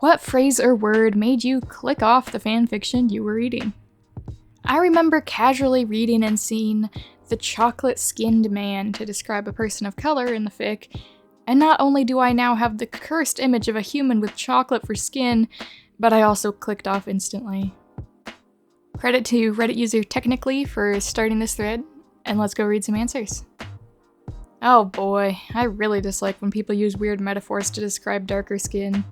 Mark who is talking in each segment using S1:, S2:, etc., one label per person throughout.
S1: What phrase or word made you click off the fanfiction you were reading? I remember casually reading and seeing the chocolate-skinned man to describe a person of color in the fic, and not only do I now have the cursed image of a human with chocolate for skin, but I also clicked off instantly. Credit to Reddit user Technically for starting this thread, and let's go read some answers. Oh boy, I really dislike when people use weird metaphors to describe darker skin.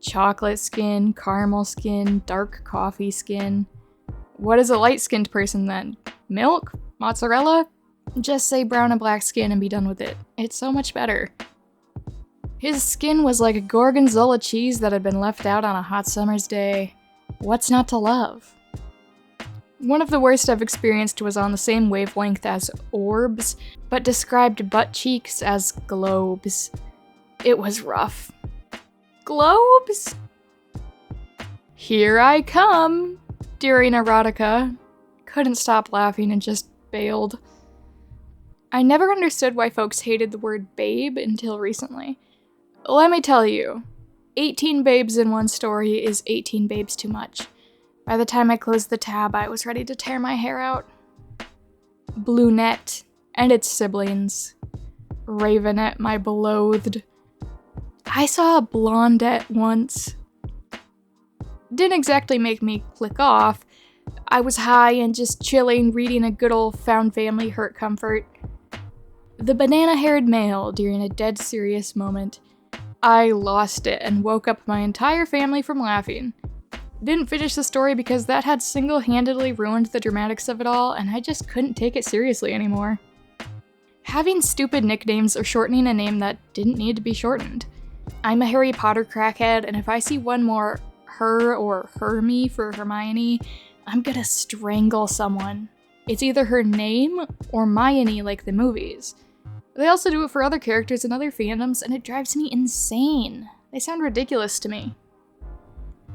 S1: Chocolate skin, caramel skin, dark coffee skin. What is a light-skinned person then? Milk? Mozzarella? Just say brown and black skin and be done with it. It's so much better. His skin was like a gorgonzola cheese that had been left out on a hot summer's day. What's not to love? One of the worst I've experienced was on the same wavelength as orbs, but described butt cheeks as globes. It was rough. Globes? Here I come! During erotica. Couldn't stop laughing and just bailed. I never understood why folks hated the word babe until recently. Let me tell you, 18 babes in one story is 18 babes too much. By the time I closed the tab, I was ready to tear my hair out. Bluenette and its siblings. Ravenette, my beloved. I saw a blondette once. Didn't exactly make me click off. I was high and just chilling, reading a good old found family hurt comfort. The banana-haired male during a dead serious moment. I lost it and woke up my entire family from laughing. Didn't finish the story because that had single-handedly ruined the dramatics of it all, and I just couldn't take it seriously anymore. Having stupid nicknames or shortening a name that didn't need to be shortened. I'm a Harry Potter crackhead, and if I see one more her or Hermie for Hermione, I'm gonna strangle someone. It's either her name or Hermione like the movies. They also do it for other characters in other fandoms, and it drives me insane. They sound ridiculous to me.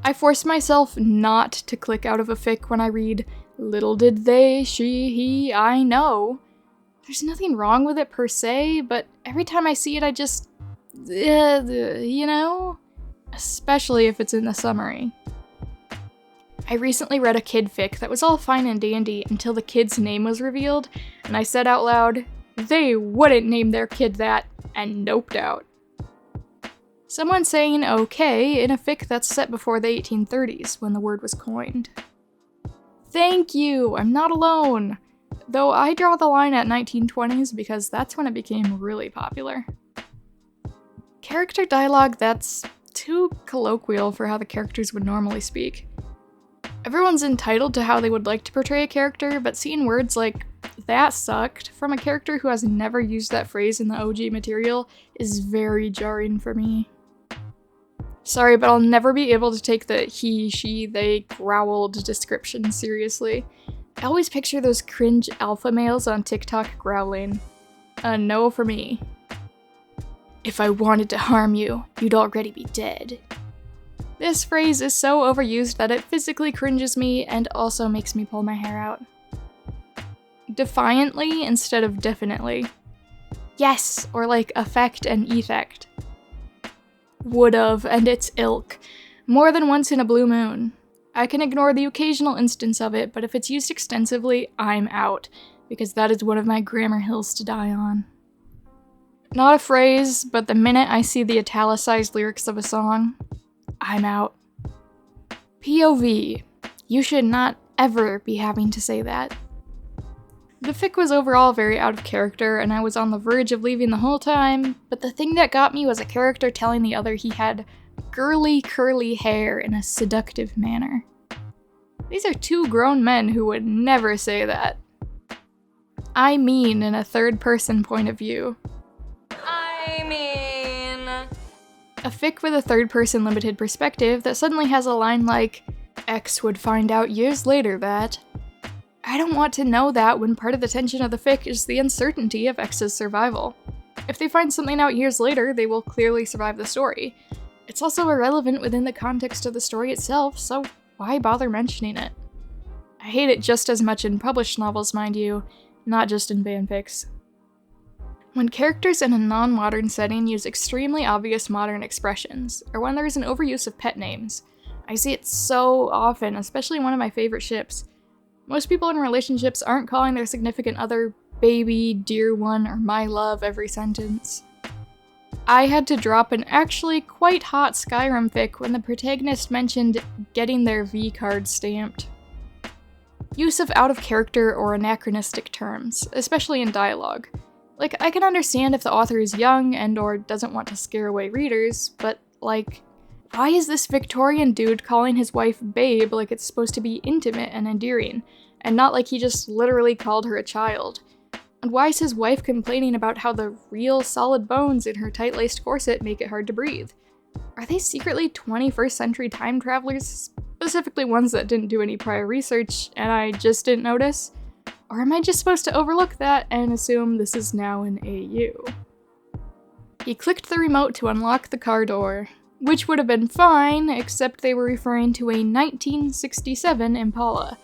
S1: I force myself not to click out of a fic when I read little did they, she, he, I know. There's nothing wrong with it per se, but every time I see it I just, you know? Especially if it's in the summary. I recently read a kid fic that was all fine and dandy until the kid's name was revealed, and I said out loud, they wouldn't name their kid that, and noped out. Someone saying okay in a fic that's set before the 1830s, when the word was coined. Thank you, I'm not alone! Though I draw the line at 1920s because that's when it became really popular. Character dialogue that's too colloquial for how the characters would normally speak. Everyone's entitled to how they would like to portray a character, but seeing words like that sucked from a character who has never used that phrase in the OG material is very jarring for me. Sorry, but I'll never be able to take the he, she, they growled description seriously. I always picture those cringe alpha males on TikTok growling. A no for me. If I wanted to harm you, you'd already be dead. This phrase is so overused that it physically cringes me and also makes me pull my hair out. Defiantly instead of definitely. Yes, or like affect and effect. Would've and its ilk. More than once in a blue moon. I can ignore the occasional instance of it, but if it's used extensively, I'm out, because that is one of my grammar hills to die on. Not a phrase, but the minute I see the italicized lyrics of a song, I'm out. POV. You should not ever be having to say that. The fic was overall very out of character, and I was on the verge of leaving the whole time, but the thing that got me was a character telling the other he had girly curly hair in a seductive manner. These are two grown men who would never say that. I mean in a third-person point of view. A fic with a third-person limited perspective that suddenly has a line like, X would find out years later that... I don't want to know that when part of the tension of the fic is the uncertainty of X's survival. If they find something out years later, they will clearly survive the story. It's also irrelevant within the context of the story itself, so why bother mentioning it? I hate it just as much in published novels, mind you, not just in fanfics. When characters in a non-modern setting use extremely obvious modern expressions, or when there is an overuse of pet names. I see it so often, especially in one of my favorite ships. Most people in relationships aren't calling their significant other baby, dear one, or my love every sentence. I had to drop an actually quite hot Skyrim fic when the protagonist mentioned getting their V card stamped. Use of out-of-character or anachronistic terms, especially in dialogue. Like, I can understand if the author is young and or doesn't want to scare away readers, but like, why is this Victorian dude calling his wife babe like it's supposed to be intimate and endearing, and not like he just literally called her a child? And why is his wife complaining about how the real solid bones in her tight-laced corset make it hard to breathe? Are they secretly 21st century time travelers, specifically ones that didn't do any prior research and I just didn't notice? Or am I just supposed to overlook that and assume this is now an AU? He clicked the remote to unlock the car door, which would have been fine, except they were referring to a 1967 Impala.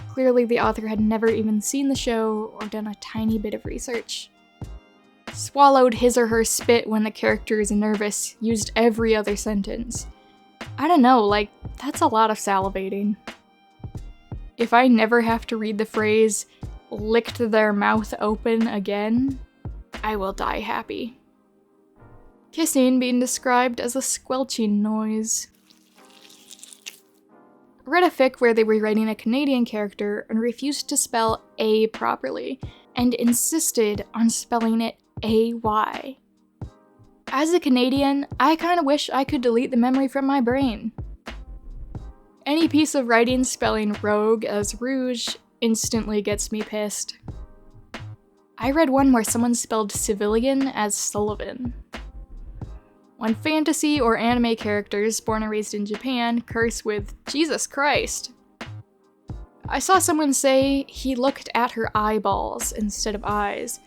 S1: Clearly the author had never even seen the show or done a tiny bit of research. Swallowed his or her spit when the character is nervous, used every other sentence. I don't know, like, that's a lot of salivating. If I never have to read the phrase, licked their mouth open again, I will die happy. Kissing being described as a squelching noise. Read a fic where they were writing a Canadian character and refused to spell A properly, and insisted on spelling it AY. As a Canadian, I kinda wish I could delete the memory from my brain. Any piece of writing spelling rogue as rouge instantly gets me pissed. I read one where someone spelled civilian as Sullivan. When fantasy or anime characters born and raised in Japan curse with Jesus Christ. I saw someone say he looked at her eyeballs instead of eyes.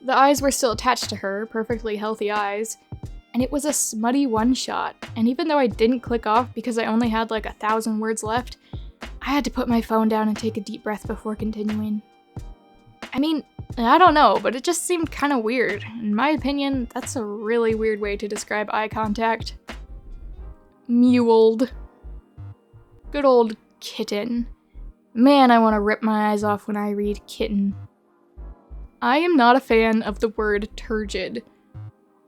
S1: The eyes were still attached to her, perfectly healthy eyes, and it was a smutty one-shot, and even though I didn't click off because I only had like 1,000 words left, I had to put my phone down and take a deep breath before continuing. I mean, I don't know, but it just seemed kind of weird. In my opinion, that's a really weird way to describe eye contact. Muled. Good old kitten. Man, I want to rip my eyes off when I read kitten. I am not a fan of the word turgid.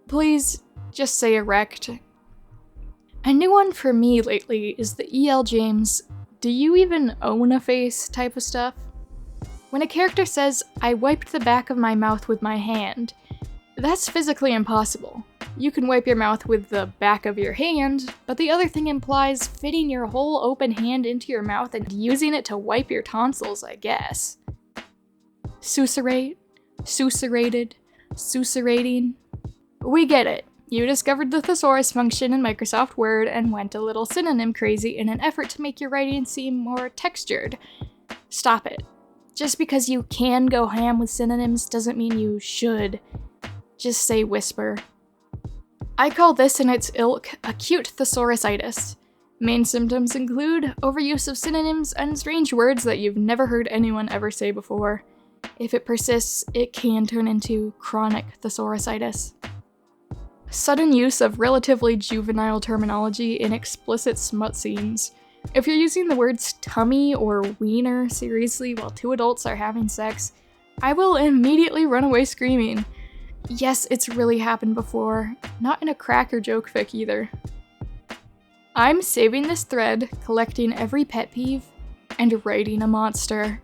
S1: Please, just say erect. A new one for me lately is the E.L. James, do you even own a face type of stuff? When a character says, I wiped the back of my mouth with my hand, that's physically impossible. You can wipe your mouth with the back of your hand, but the other thing implies fitting your whole open hand into your mouth and using it to wipe your tonsils, I guess. Susurrate, susurrated, susurating. We get it. You discovered the thesaurus function in Microsoft Word and went a little synonym crazy in an effort to make your writing seem more textured. Stop it. Just because you can go ham with synonyms doesn't mean you should. Just say whisper. I call this and its ilk acute thesaurus-itis. Main symptoms include overuse of synonyms and strange words that you've never heard anyone ever say before. If it persists, it can turn into chronic thesaurus-itis. Sudden use of relatively juvenile terminology in explicit smut scenes. If you're using the words tummy or wiener seriously while two adults are having sex, I will immediately run away screaming. Yes, it's really happened before. Not in a cracker joke fic either. I'm saving this thread, collecting every pet peeve, and writing a monster.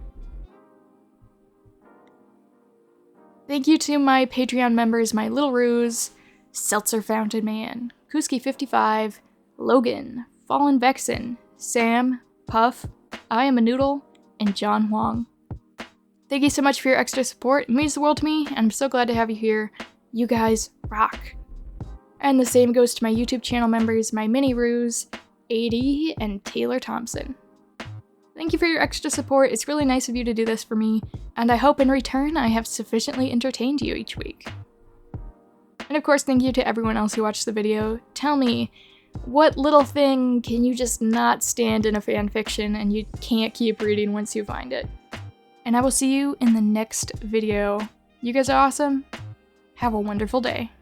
S1: Thank you to my Patreon members, my Little Ruse, Seltzer Fountain Man, Kuski55, Logan, Fallen Vexen, Sam, Puff, I Am a Noodle, and John Huang. Thank you so much for your extra support. It means the world to me, and I'm so glad to have you here. You guys rock. And the same goes to my YouTube channel members, my Mini Ruse, AD, and Taylor Thompson. Thank you for your extra support. It's really nice of you to do this for me, and I hope in return I have sufficiently entertained you each week. And of course, thank you to everyone else who watched the video. Tell me, what little thing can you just not stand in a fanfiction and you can't keep reading once you find it? And I will see you in the next video. You guys are awesome. Have a wonderful day.